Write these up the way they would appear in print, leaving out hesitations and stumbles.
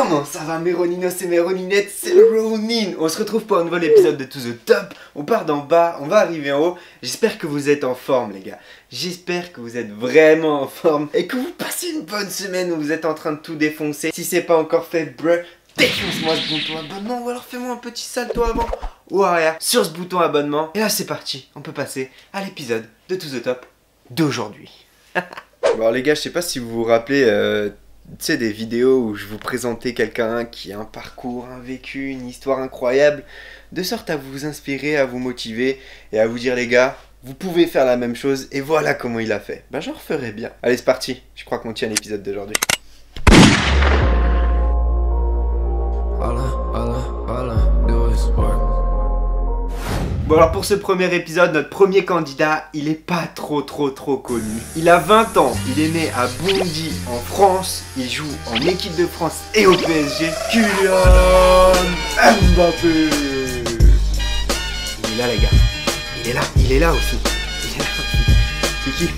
Comment ça va mes Roninos et mes Roninettes? C'est le Ronin. On se retrouve pour un nouvel épisode de To The Top. On part d'en bas, on va arriver en haut. J'espère que vous êtes en forme les gars. J'espère que vous êtes vraiment en forme et que vous passez une bonne semaine où vous êtes en train de tout défoncer. Si c'est pas encore fait, bruh, défonce-moi ce bouton abonnement ou alors fais-moi un petit salto avant ou arrière sur ce bouton abonnement. Et là c'est parti, on peut passer à l'épisode de To The Top d'aujourd'hui. Bon les gars, je sais pas si vous vous rappelez tu sais, des vidéos où je vous présentais quelqu'un qui a un parcours, un vécu, une histoire incroyable, de sorte à vous inspirer, à vous motiver et à vous dire les gars, vous pouvez faire la même chose et voilà comment il a fait. Ben j'en referai bien. Allez c'est parti, je crois qu'on tient l'épisode d'aujourd'hui. Bon alors pour ce premier épisode, notre premier candidat, il est pas trop connu. Il a 20 ans, il est né à Bondy en France, il joue en équipe de France et au PSG, Kylian Mbappé. Il est là les gars, il est là aussi. Kiki.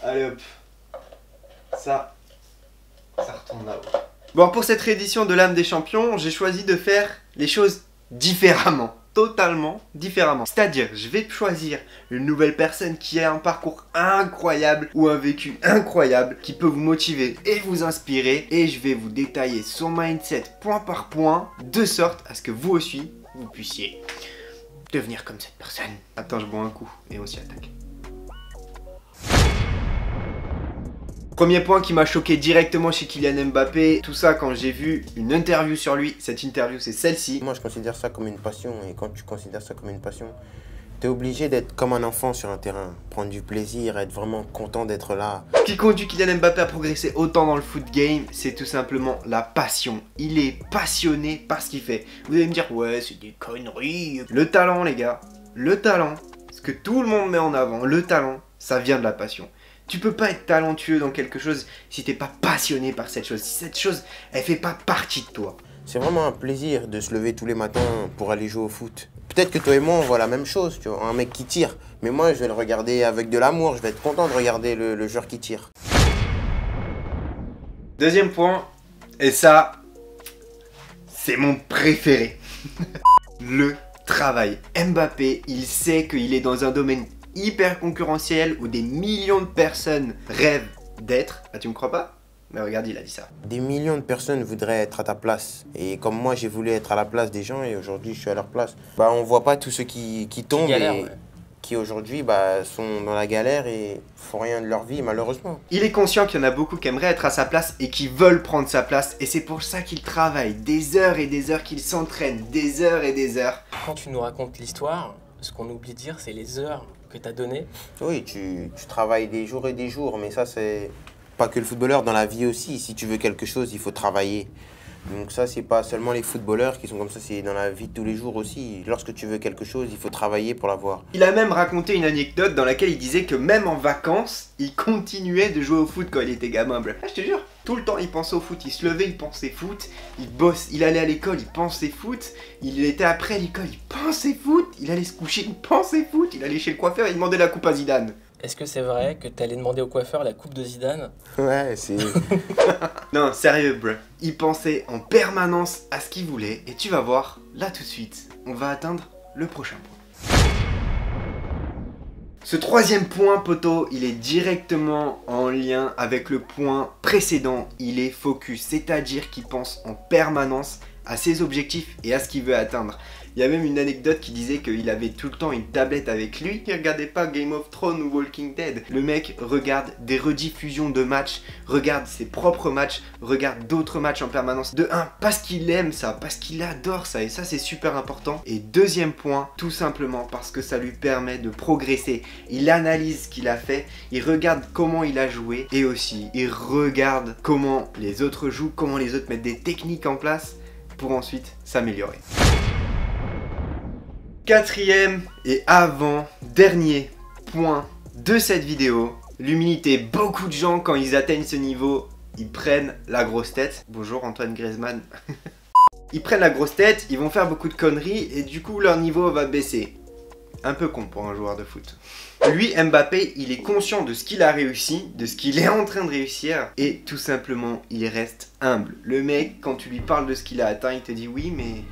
Allez hop, ça retourne là-haut. Bon pour cette réédition de l'âme des champions, j'ai choisi de faire les choses différemment. Totalement différemment. C'est-à-dire, je vais choisir une nouvelle personne qui a un parcours incroyable ou un vécu incroyable qui peut vous motiver et vous inspirer et je vais vous détailler son mindset point par point de sorte à ce que vous aussi, vous puissiez devenir comme cette personne. Attends, je bois un coup et on s'y attaque. Premier point qui m'a choqué directement chez Kylian Mbappé, tout ça quand j'ai vu une interview sur lui, cette interview c'est celle-ci. Moi je considère ça comme une passion et quand tu considères ça comme une passion, t'es obligé d'être comme un enfant sur un terrain, prendre du plaisir, être vraiment content d'être là. Ce qui conduit Kylian Mbappé à progresser autant dans le foot game, c'est tout simplement la passion. Il est passionné par ce qu'il fait. Vous allez me dire, ouais c'est des conneries. Le talent les gars, le talent, ce que tout le monde met en avant, le talent, ça vient de la passion. Tu peux pas être talentueux dans quelque chose si t'es pas passionné par cette chose, si cette chose, elle fait pas partie de toi. C'est vraiment un plaisir de se lever tous les matins pour aller jouer au foot. Peut-être que toi et moi, on voit la même chose, tu vois, un mec qui tire. Mais moi, je vais le regarder avec de l'amour, je vais être content de regarder le joueur qui tire. Deuxième point, et ça, c'est mon préféré. Le travail. Mbappé, il sait qu'il est dans un domaine hyper concurrentiel où des millions de personnes rêvent d'être. Ah tu me crois pas? Mais regarde, il a dit ça. Des millions de personnes voudraient être à ta place. Et comme moi, j'ai voulu être à la place des gens et aujourd'hui, je suis à leur place. Bah, on voit pas tous ceux qui tombent galèrent, et ouais. qui aujourd'hui sont dans la galère et font rien de leur vie, malheureusement. Il est conscient qu'il y en a beaucoup qui aimeraient être à sa place et qui veulent prendre sa place. Et c'est pour ça qu'il travaille des heures et des heures, qu'il s'entraîne des heures et des heures. Quand tu nous racontes l'histoire, ce qu'on oublie de dire, c'est les heures que tu as données. Oui, tu travailles des jours et des jours, mais ça, c'est pas que le footballeur, dans la vie aussi. Si tu veux quelque chose, il faut travailler. Donc ça, c'est pas seulement les footballeurs qui sont comme ça, c'est dans la vie de tous les jours aussi. Lorsque tu veux quelque chose, il faut travailler pour l'avoir. Il a même raconté une anecdote dans laquelle il disait que même en vacances, il continuait de jouer au foot quand il était gamin. Ah, je te jure, tout le temps il pensait au foot, il se levait, il pensait foot, il bosse, il allait à l'école, il pensait foot, il était après l'école, il pensait foot, il allait se coucher, il pensait foot, il allait chez le coiffeur, il demandait la coupe à Zidane. Est-ce que c'est vrai que tu allais demander au coiffeur la coupe de Zidane? Ouais, c'est... Non, sérieux, bro. Il pensait en permanence à ce qu'il voulait et tu vas voir, là tout de suite, on va atteindre le prochain point. Ce troisième point, poteau, il est directement en lien avec le point précédent. Il est focus, c'est-à-dire qu'il pense en permanence à ses objectifs et à ce qu'il veut atteindre. Il y a même une anecdote qui disait qu'il avait tout le temps une tablette avec lui. Il regardait pas Game of Thrones ou Walking Dead. Le mec regarde des rediffusions de matchs, regarde ses propres matchs, regarde d'autres matchs en permanence. De un, parce qu'il aime ça, parce qu'il adore ça et ça c'est super important. Et deuxième point, tout simplement parce que ça lui permet de progresser. Il analyse ce qu'il a fait, il regarde comment il a joué et aussi il regarde comment les autres jouent, comment les autres mettent des techniques en place pour ensuite s'améliorer. Quatrième et avant-dernier point de cette vidéo, l'humilité. Beaucoup de gens, quand ils atteignent ce niveau, ils prennent la grosse tête. Bonjour Antoine Griezmann. Ils prennent la grosse tête, ils vont faire beaucoup de conneries et du coup leur niveau va baisser. Un peu con pour un joueur de foot. Lui, Mbappé, il est conscient de ce qu'il a réussi, de ce qu'il est en train de réussir, et tout simplement, il reste humble. Le mec, quand tu lui parles de ce qu'il a atteint, il te dit oui, mais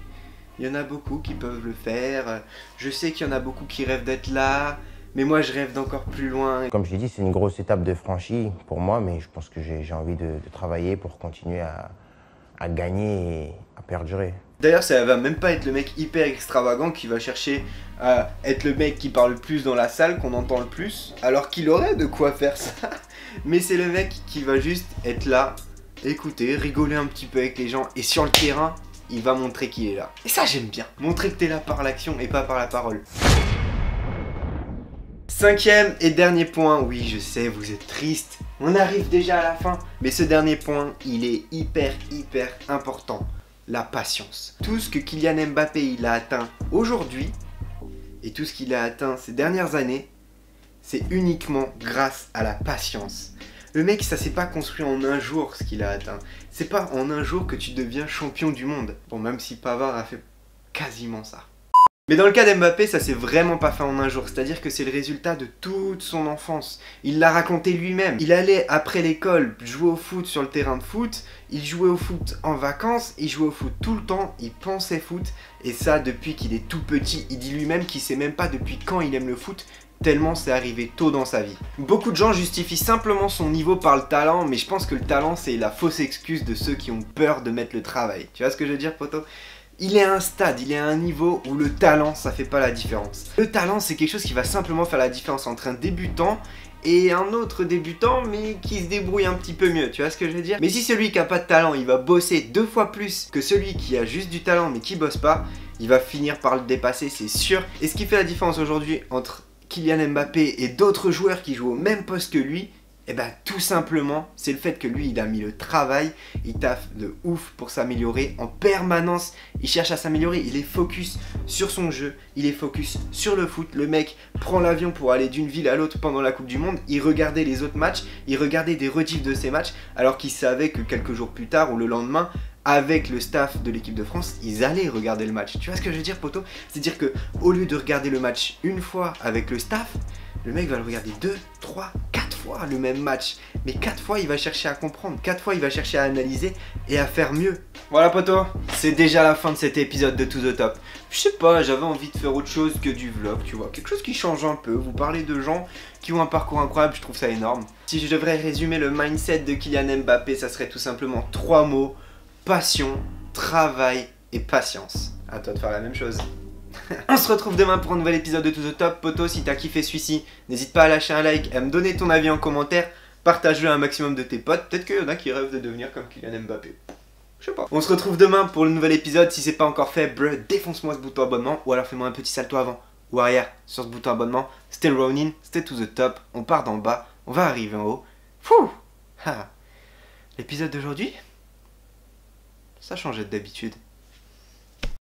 il y en a beaucoup qui peuvent le faire. Je sais qu'il y en a beaucoup qui rêvent d'être là, mais moi, je rêve d'encore plus loin. Comme je l'ai dit, c'est une grosse étape de franchie pour moi, mais je pense que j'ai envie de travailler pour continuer à gagner et à perdurer. D'ailleurs, ça va même pas être le mec hyper extravagant qui va chercher à être le mec qui parle le plus dans la salle, qu'on entend le plus, alors qu'il aurait de quoi faire ça. Mais c'est le mec qui va juste être là, écouter, rigoler un petit peu avec les gens, et sur le terrain, il va montrer qu'il est là. Et ça, j'aime bien. Montrer que t'es là par l'action et pas par la parole. 5e et dernier point, oui je sais, vous êtes triste, on arrive déjà à la fin, mais ce dernier point, il est hyper important, la patience. Tout ce que Kylian Mbappé il a atteint aujourd'hui, et tout ce qu'il a atteint ces dernières années, c'est uniquement grâce à la patience. Le mec, ça s'est pas construit en un jour ce qu'il a atteint, c'est pas en un jour que tu deviens champion du monde. Bon, même si Pavard a fait quasiment ça. Mais dans le cas d'Mbappé, ça s'est vraiment pas fait en un jour, c'est-à-dire que c'est le résultat de toute son enfance. Il l'a raconté lui-même. Il allait après l'école jouer au foot sur le terrain de foot, il jouait au foot en vacances, il jouait au foot tout le temps, il pensait foot, et ça depuis qu'il est tout petit. Il dit lui-même qu'il sait même pas depuis quand il aime le foot, tellement c'est arrivé tôt dans sa vie. Beaucoup de gens justifient simplement son niveau par le talent, mais je pense que le talent c'est la fausse excuse de ceux qui ont peur de mettre le travail. Tu vois ce que je veux dire, poto ? Il est à un stade, il est à un niveau où le talent, ça fait pas la différence. Le talent, c'est quelque chose qui va simplement faire la différence entre un débutant et un autre débutant, mais qui se débrouille un petit peu mieux, tu vois ce que je veux dire? Mais si celui qui a pas de talent, il va bosser 2 fois plus que celui qui a juste du talent mais qui bosse pas, il va finir par le dépasser, c'est sûr. Et ce qui fait la différence aujourd'hui entre Kylian Mbappé et d'autres joueurs qui jouent au même poste que lui, et ben tout simplement, c'est le fait que lui, il a mis le travail, il taffe de ouf pour s'améliorer en permanence, il cherche à s'améliorer, il est focus sur son jeu, il est focus sur le foot. Le mec prend l'avion pour aller d'une ville à l'autre pendant la Coupe du Monde, il regardait les autres matchs, il regardait des rediffs de ces matchs, alors qu'il savait que quelques jours plus tard ou le lendemain, avec le staff de l'équipe de France, ils allaient regarder le match. Tu vois ce que je veux dire, poto? C'est-à-dire que au lieu de regarder le match une fois avec le staff, le mec va le regarder 2, 3, 4 fois le même match. Mais 4 fois, il va chercher à comprendre. 4 fois, il va chercher à analyser et à faire mieux. Voilà, poto, c'est déjà la fin de cet épisode de To The Top. Je sais pas, j'avais envie de faire autre chose que du vlog, tu vois. Quelque chose qui change un peu. Vous parlez de gens qui ont un parcours incroyable, je trouve ça énorme. Si je devrais résumer le mindset de Kylian Mbappé, ça serait tout simplement 3 mots. Passion, travail et patience. À toi de faire la même chose. On se retrouve demain pour un nouvel épisode de To The Top. Poto, si t'as kiffé celui-ci, n'hésite pas à lâcher un like, à me donner ton avis en commentaire, partage-le à un maximum de tes potes. Peut-être qu'il y en a qui rêvent de devenir comme Kylian Mbappé. Je sais pas. On se retrouve demain pour le nouvel épisode. Si c'est pas encore fait, défonce-moi ce bouton abonnement ou alors fais-moi un petit salto avant ou arrière sur ce bouton abonnement. C'était le Ronin, c'était To The Top. On part d'en bas, on va arriver en haut. Fouh. L'épisode d'aujourd'hui, ça changeait d'habitude.